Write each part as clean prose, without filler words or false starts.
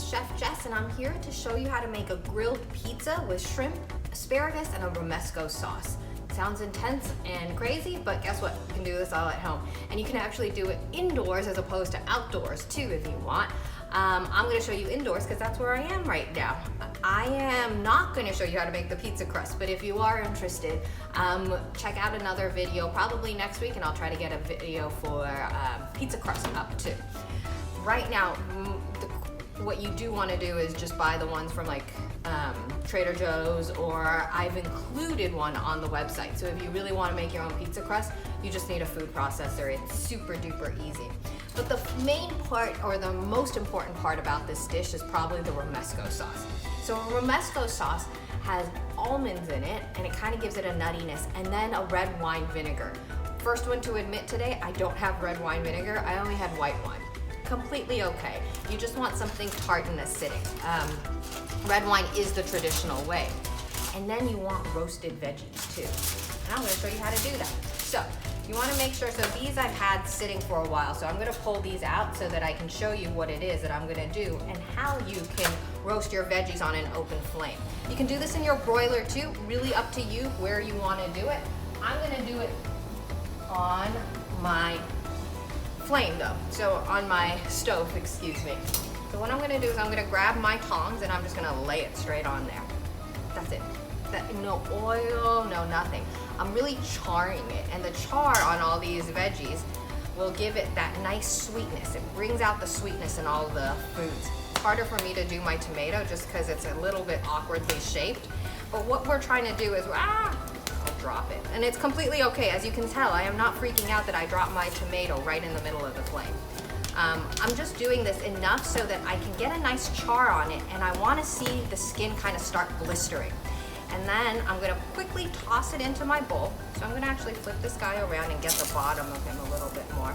Chef Jess, and I'm here to show you how to make a grilled pizza with shrimp, asparagus, and a romesco sauce. Sounds intense and crazy, but guess what? You can do this all at home. And you can actually do it indoors as opposed to outdoors too if you want. I'm gonna show you indoors because that's where I am right now. I am not gonna show you how to make the pizza crust, but if you are interested, check out another video probably next week, and I'll try to get a video for pizza crust up too. Right now, what you do want to do is just buy the ones from like Trader Joe's, or I've included one on the website. So if you really want to make your own pizza crust, you just need a food processor. It's super duper easy. But the main part, or the most important part about this dish, is probably the romesco sauce. So a romesco sauce has almonds in it, and it kind of gives it a nuttiness, and then a red wine vinegar. First one to admit today, I don't have red wine vinegar. I only had white wine. Completely okay. You just want something tart and acidic. Red wine is the traditional way. And then you want roasted veggies too. And I'm gonna show you how to do that. So you wanna make sure, so these I've had sitting for a while, so I'm gonna pull these out so that I can show you what it is that I'm gonna do and how you can roast your veggies on an open flame. You can do this in your broiler too, really up to you where you wanna do it. I'm gonna do it on my flame though, so on my stove, excuse me. So what I'm gonna do is I'm gonna grab my tongs and I'm just gonna lay it straight on there. That's it. No oil, no nothing. I'm really charring it, and the char on all these veggies will give it that nice sweetness. It brings out the sweetness in all the foods. It's harder for me to do my tomato just because it's a little bit awkwardly shaped. But what we're trying to do is, I'll drop it. And it's completely okay. As you can tell, I am not freaking out that I dropped my tomato right in the middle of the flame. I'm just doing this enough so that I can get a nice char on it, and I want to see the skin kind of start blistering. And then I'm going to quickly toss it into my bowl. So I'm going to actually flip this guy around and get the bottom of him a little bit more.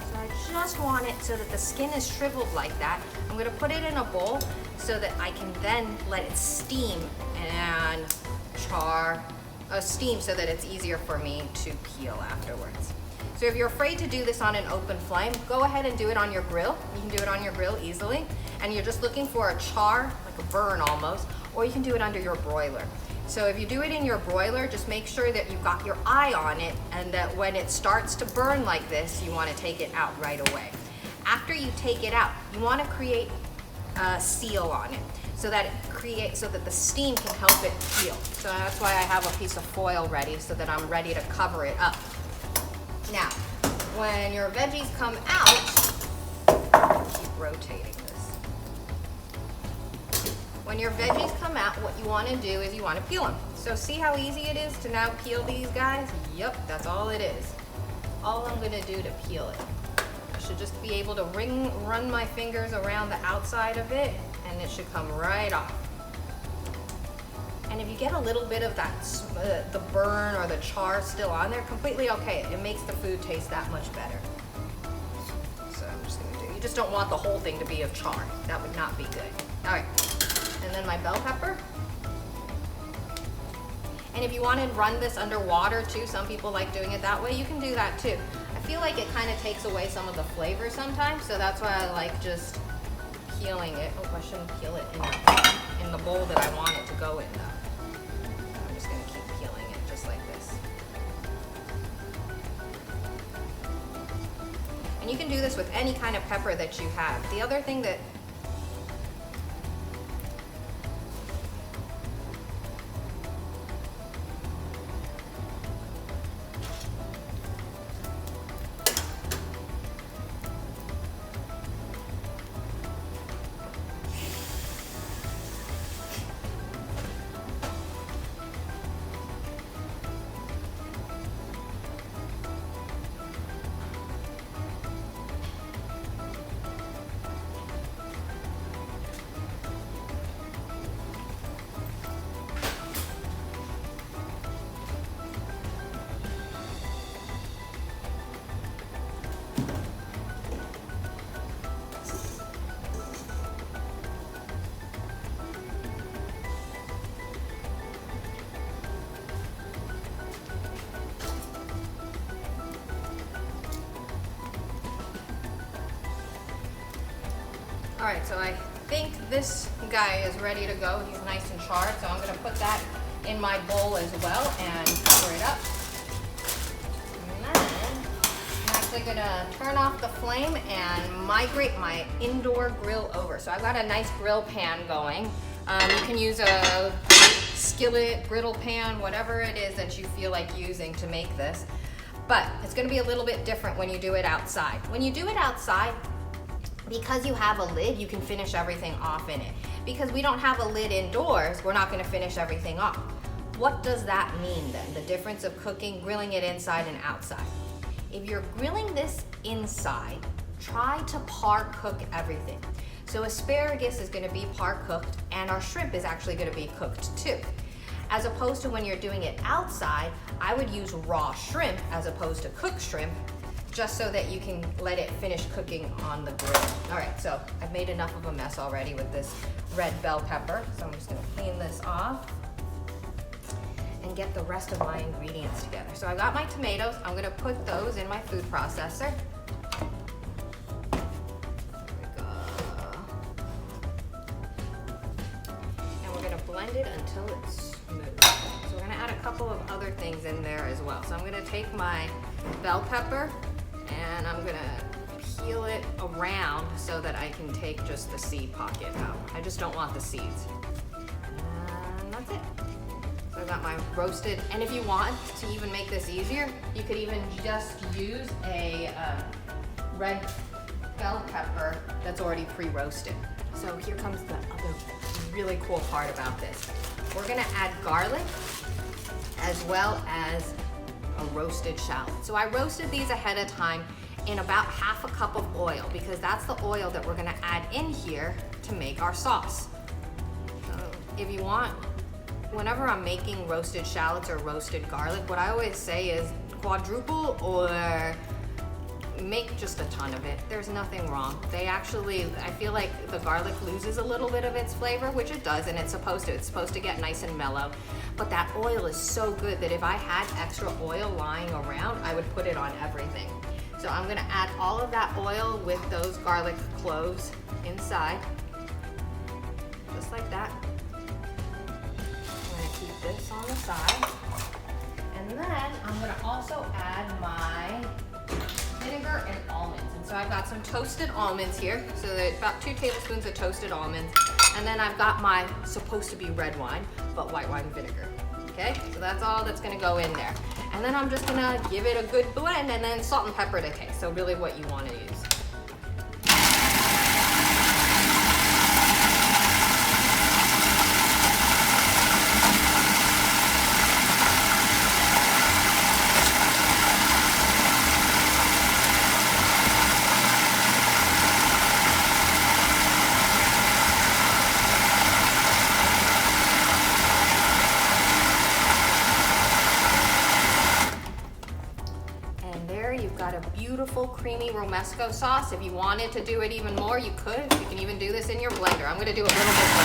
So I just want it so that the skin is shriveled like that. I'm going to put it in a bowl so that I can then let it steam and steam so that it's easier for me to peel afterwards. So if you're afraid to do this on an open flame, go ahead and do it on your grill. You can do it on your grill easily. And you're just looking for a char, like a burn almost, or you can do it under your broiler. So if you do it in your broiler, just make sure that you've got your eye on it, and that when it starts to burn like this, you want to take it out right away. After you take it out, you want to create a seal on it so that the steam can help it peel. So that's why I have a piece of foil ready so that I'm ready to cover it up. Now, when your veggies come out, keep rotating this. When your veggies come out, what you want to do is you want to peel them. So see how easy it is to now peel these guys? Yep, that's all it is. All I'm going to do to peel it. I should just be able to run my fingers around the outside of it, and it should come right off. And if you get a little bit of that, the burn or the char still on there, completely okay. It makes the food taste that much better. So I'm just gonna do, you just don't want the whole thing to be of char. That would not be good. All right, and then my bell pepper. And if you want to run this underwater too, some people like doing it that way, you can do that too. I feel like it kind of takes away some of the flavor sometimes, so that's why I like just peeling it. Oh, I shouldn't peel it in the bowl that I want it to go in though. I'm just gonna keep peeling it just like this. And you can do this with any kind of pepper that you have. The other thing that All right, so I think this guy is ready to go. He's nice and charred, so I'm gonna put that in my bowl as well and cover it up. And then I'm actually gonna turn off the flame and migrate my indoor grill over. So I've got a nice grill pan going. You can use a skillet, griddle pan, whatever it is that you feel like using to make this. But it's gonna be a little bit different when you do it outside. When you do it outside, because you have a lid, you can finish everything off in it. Because we don't have a lid indoors, we're not gonna finish everything off. What does that mean then? The difference of grilling it inside and outside. If you're grilling this inside, try to par cook everything. So asparagus is gonna be par cooked and our shrimp is actually gonna be cooked too. As opposed to when you're doing it outside, I would use raw shrimp as opposed to cooked shrimp, just so that you can let it finish cooking on the grill. All right, so I've made enough of a mess already with this red bell pepper, so I'm just gonna clean this off and get the rest of my ingredients together. So I got my tomatoes. I'm gonna put those in my food processor. There we go. And we're gonna blend it until it's smooth. So we're gonna add a couple of other things in there as well. So I'm gonna take my bell pepper and I'm gonna peel it around so that I can take just the seed pocket out. I just don't want the seeds. And that's it. So I've got my roasted, and if you want to even make this easier, you could even just use a red bell pepper that's already pre-roasted. So here comes the other really cool part about this. We're gonna add garlic as well as a roasted shallot. So I roasted these ahead of time in about half a cup of oil because that's the oil that we're gonna add in here to make our sauce. So if you want, whenever I'm making roasted shallots or roasted garlic, what I always say is quadruple or make just a ton of it. There's nothing wrong. They actually, I feel like the garlic loses a little bit of its flavor, which it does, and it's supposed to get nice and mellow. But that oil is so good that if I had extra oil lying around, I would put it on everything. So I'm gonna add all of that oil with those garlic cloves inside, just like that. I'm gonna keep this on the side. And then I'm gonna also add my vinegar and almonds. And so I've got some toasted almonds here. So there's about 2 tablespoons of toasted almonds. And then I've got my supposed to be red wine, but white wine vinegar. Okay, so that's all that's gonna go in there. And then I'm just gonna give it a good blend and then salt and pepper to taste. So really what you wanna use. You've got a beautiful creamy romesco sauce. If you wanted to do it even more, you could. You can even do this in your blender. I'm gonna do a little bit more.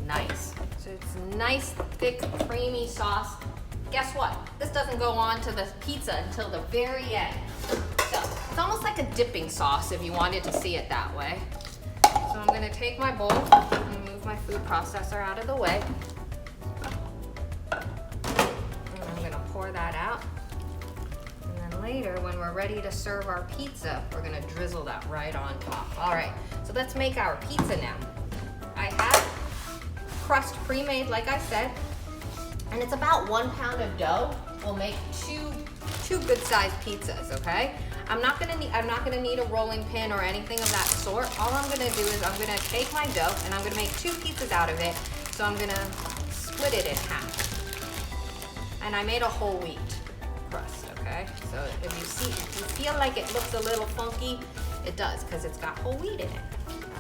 Nice. So it's nice, thick, creamy sauce. Guess what? This doesn't go on to the pizza until the very end. So it's almost like a dipping sauce if you wanted to see it that way. So I'm gonna take my bowl and move my food processor out of the way. And I'm gonna pour that out. And then later, when we're ready to serve our pizza, we're gonna drizzle that right on top. All right, so let's make our pizza now. I have crust pre-made, like I said, and it's about 1 pound of dough. We'll make two good-sized pizzas, okay? I'm not gonna need a rolling pin or anything of that sort. All I'm gonna do is I'm gonna take my dough and I'm gonna make 2 pizzas out of it. So I'm gonna split it in half. And I made a whole wheat crust, okay? So if you feel like it looks a little funky, it does, because it's got whole wheat in it.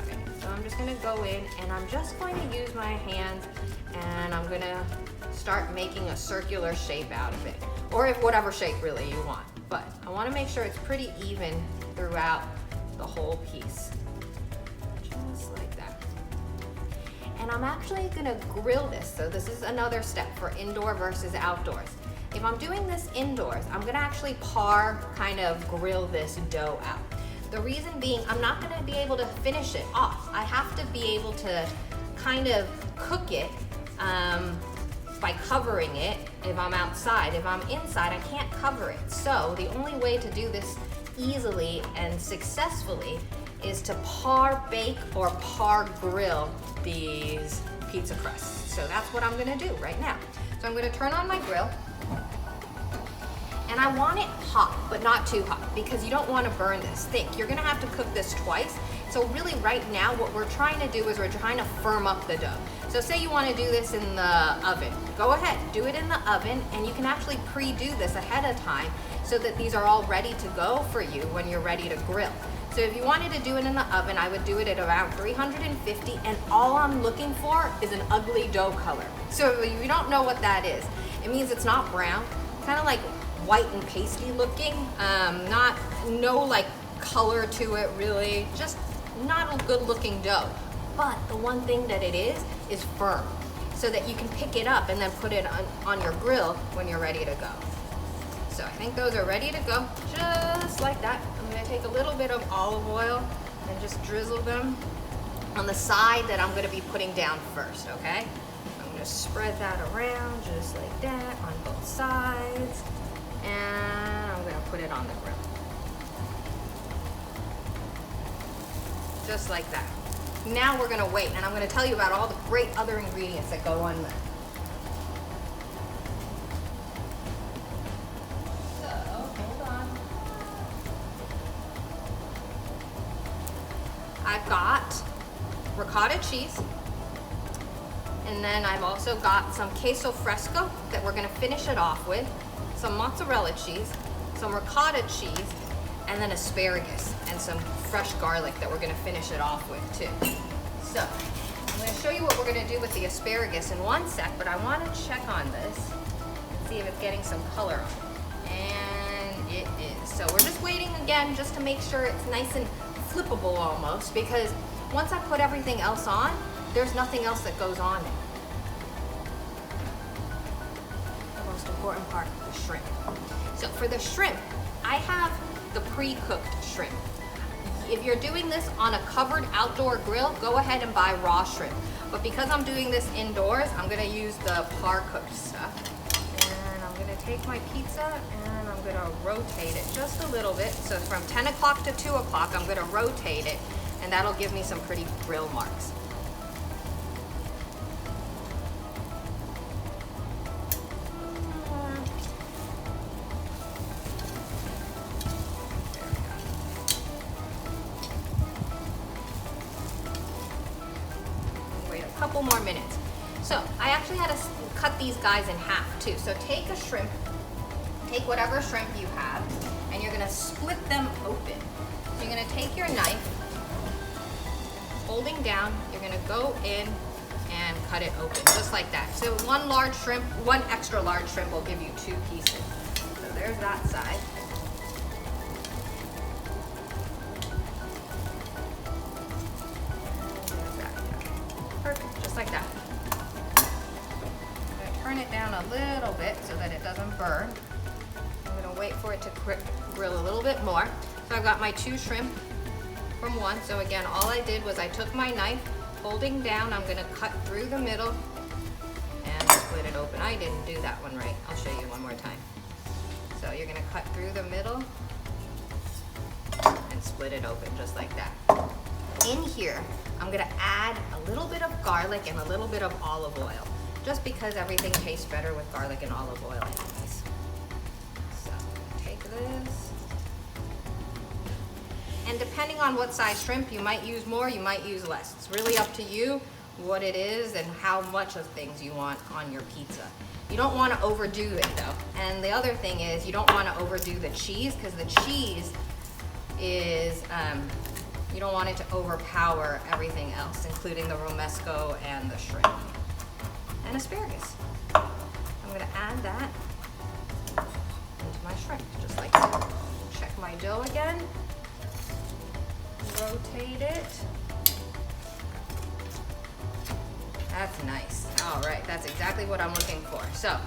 Okay, so I'm just gonna go in and I'm just going to use my hands and I'm gonna start making a circular shape out of it. Or if whatever shape really you want. But I wanna make sure it's pretty even throughout the whole piece. Just like that. and I'm actually gonna grill this. So this is another step for indoor versus outdoors. If I'm doing this indoors, I'm gonna actually kind of grill this dough out. The reason being, I'm not gonna be able to finish it off. I have to be able to kind of cook it by covering it if I'm outside. If I'm inside, I can't cover it. So the only way to do this easily and successfully is to par bake or par grill these pizza crusts. So that's what I'm gonna do right now. So I'm gonna turn on my grill, and I want it hot, but not too hot, because you don't wanna burn this. Think, you're gonna have to cook this twice. So really right now, what we're trying to do is we're trying to firm up the dough. So say you wanna do this in the oven. Go ahead, do it in the oven, and you can actually pre-do this ahead of time so that these are all ready to go for you when you're ready to grill. So if you wanted to do it in the oven, I would do it at around 350, and all I'm looking for is an ugly dough color. So if you don't know what that is, it means it's not brown, kind of like white and pasty looking, no like color to it really, just not a good looking dough. But the one thing that it is firm, so that you can pick it up and then put it on your grill when you're ready to go. So I think those are ready to go, just like that. I'm gonna take a little bit of olive oil and just drizzle them on the side that I'm gonna be putting down first, okay? I'm gonna spread that around just like that on both sides, and I'm gonna put it on the grill. Just like that. Now we're gonna wait, and I'm gonna tell you about all the great other ingredients that go on there. I've got ricotta cheese, and then I've also got some queso fresco that we're gonna finish it off with, some mozzarella cheese, some ricotta cheese, and then asparagus and some fresh garlic that we're gonna finish it off with too. So I'm gonna show you what we're gonna do with the asparagus in one sec, but I wanna check on this and see if it's getting some color on it. And it is. So we're just waiting again just to make sure it's nice and flippable almost, because once I put everything else on, there's nothing else that goes on it. The most important part, the shrimp. So for the shrimp, I have the pre-cooked shrimp. If you're doing this on a covered outdoor grill, go ahead and buy raw shrimp. But because I'm doing this indoors, I'm gonna use the par-cooked stuff. And I'm gonna take my pizza and I'm gonna rotate it just a little bit. So from 10 o'clock to 2 o'clock, I'm gonna rotate it, and that'll give me some pretty grill marks. Wait a couple more minutes. So I actually had to cut these guys in half too. So take a shrimp, take whatever shrimp you have, and you're gonna split them open. So you're gonna take your knife, holding down, you're gonna go in and cut it open, just like that. So one large shrimp, one extra large shrimp will give you 2 pieces. So there's that side. Perfect, just like that. I'm gonna turn it down a little bit so that it doesn't burn. I'm gonna wait for it to grill a little bit more. So I've got my 2 shrimp from one. So again, all I did was I took my knife, holding down, I'm gonna cut through the middle and split it open. I didn't do that one right. I'll show you one more time. So you're gonna cut through the middle and split it open just like that. In here, I'm gonna add a little bit of garlic and a little bit of olive oil, just because everything tastes better with garlic and olive oil anyways. So take this. And depending on what size shrimp, you might use more, you might use less. It's really up to you what it is and how much of things you want on your pizza. You don't want to overdo it though. And the other thing is you don't want to overdo the cheese, because the cheese is, you don't want it to overpower everything else, including the romesco and the shrimp. And asparagus. I'm gonna add that into my shrimp, just like that. Check my dough again. Rotate it. That's nice. All right, that's exactly what I'm looking for. So,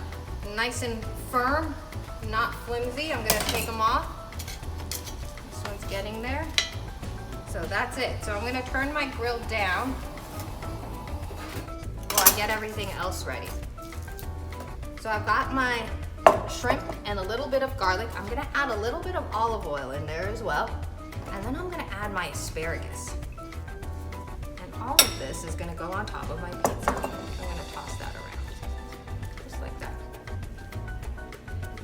nice and firm, not flimsy. I'm gonna take them off. This one's getting there. So that's it. So I'm gonna turn my grill down while I get everything else ready. So I've got my shrimp and a little bit of garlic. I'm gonna add a little bit of olive oil in there as well. And then I'm gonna add my asparagus. And all of this is gonna go on top of my pizza. I'm gonna toss that around, just like that.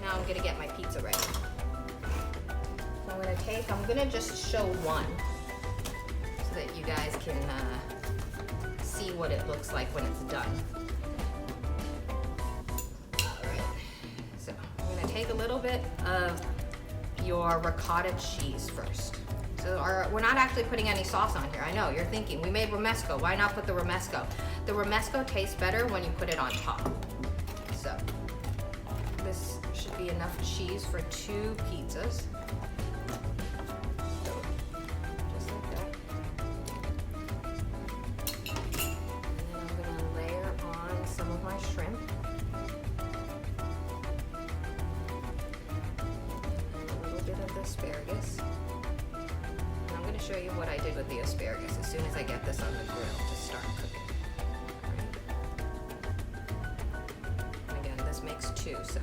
Now I'm gonna get my pizza ready. So I'm gonna just show one so that you guys can see what it looks like when it's done. All right, so I'm gonna take a little bit of your ricotta cheese first. So we're not actually putting any sauce on here. I know, you're thinking, we made romesco, why not put the romesco? The romesco tastes better when you put it on top. So this should be enough cheese for 2 pizzas. So, just like that. And then I'm gonna layer on some of my shrimp. And a little bit of the asparagus. Show you what I did with the asparagus as soon as I get this on the grill to start cooking. Right. And again, this makes 2, so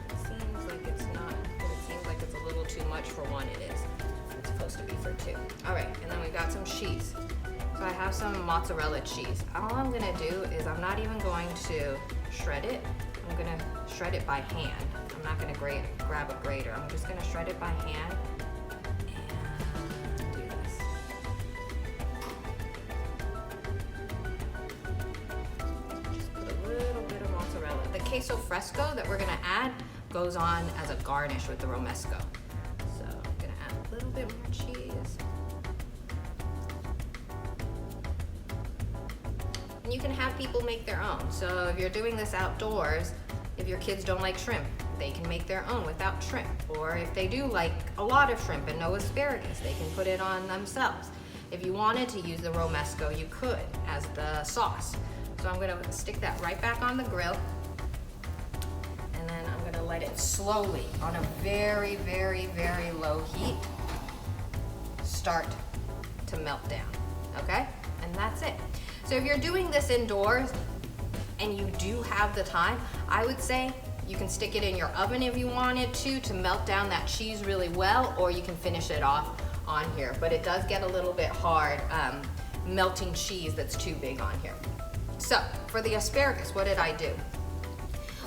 it seems like it's not, but it seems like it's a little too much for 1. It is. It's supposed to be for 2. All right, and then we got some cheese. So I have some mozzarella cheese. All I'm gonna do is I'm not even going to shred it. I'm gonna shred it by hand. I'm not gonna grab a grater. I'm just gonna shred it by hand. Queso fresco that we're gonna add goes on as a garnish with the romesco. So I'm gonna add a little bit more cheese. And you can have people make their own. So if you're doing this outdoors, if your kids don't like shrimp, they can make their own without shrimp. Or if they do like a lot of shrimp and no asparagus, they can put it on themselves. If you wanted to use the romesco, you could as the sauce. So I'm gonna stick that right back on the grill. Let it slowly, on a very, very, very low heat, start to melt down, okay? And that's it. So if you're doing this indoors and you do have the time, I would say you can stick it in your oven if you wanted to melt down that cheese really well, or you can finish it off on here. But it does get a little bit hard melting cheese that's too big on here. So for the asparagus, what did I do?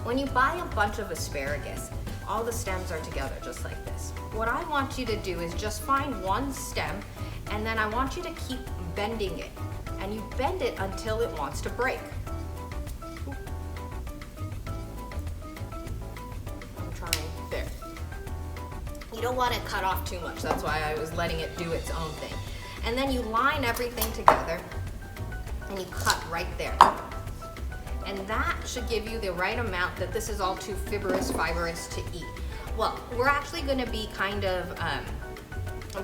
When you buy a bunch of asparagus, all the stems are together just like this. What I want you to do is just find one stem, and then I want you to keep bending it. And you bend it until it wants to break. I'm trying, there. You don't want to cut off too much, that's why I was letting it do its own thing. And then you line everything together, and you cut right there. And that should give you the right amount that this is all too fibrous to eat. Well, we're actually gonna be kind of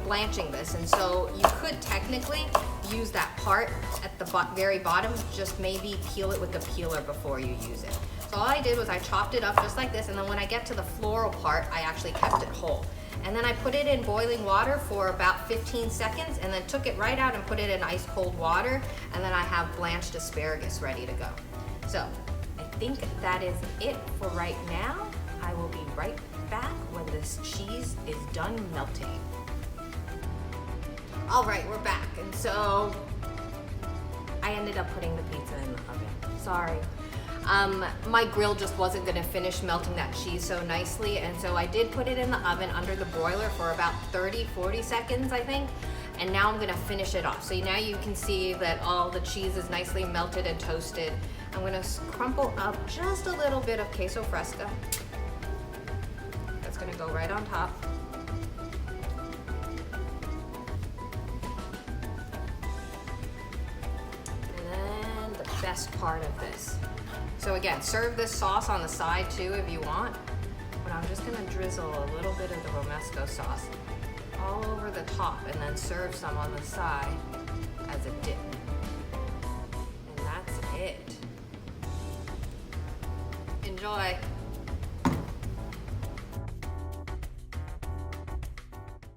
blanching this, and so you could technically use that part at the very bottom, just maybe peel it with the peeler before you use it. So all I did was I chopped it up just like this, and then when I get to the floral part, I actually kept it whole. And then I put it in boiling water for about 15 seconds, and then took it right out and put it in ice cold water, and then I have blanched asparagus ready to go. So I think that is it for right now. I will be right back when this cheese is done melting. All right, we're back. And so I ended up putting the pizza in the oven. Sorry. My grill just wasn't gonna finish melting that cheese so nicely, and so I did put it in the oven under the broiler for about 30-40 seconds, I think. And now I'm gonna finish it off. So now you can see that all the cheese is nicely melted and toasted. I'm gonna crumple up just a little bit of queso fresco. That's gonna go right on top. And then the best part of this. So again, serve this sauce on the side too if you want, but I'm just gonna drizzle a little bit of the romesco sauce all over the top and then serve some on the side as a dip. Enjoy.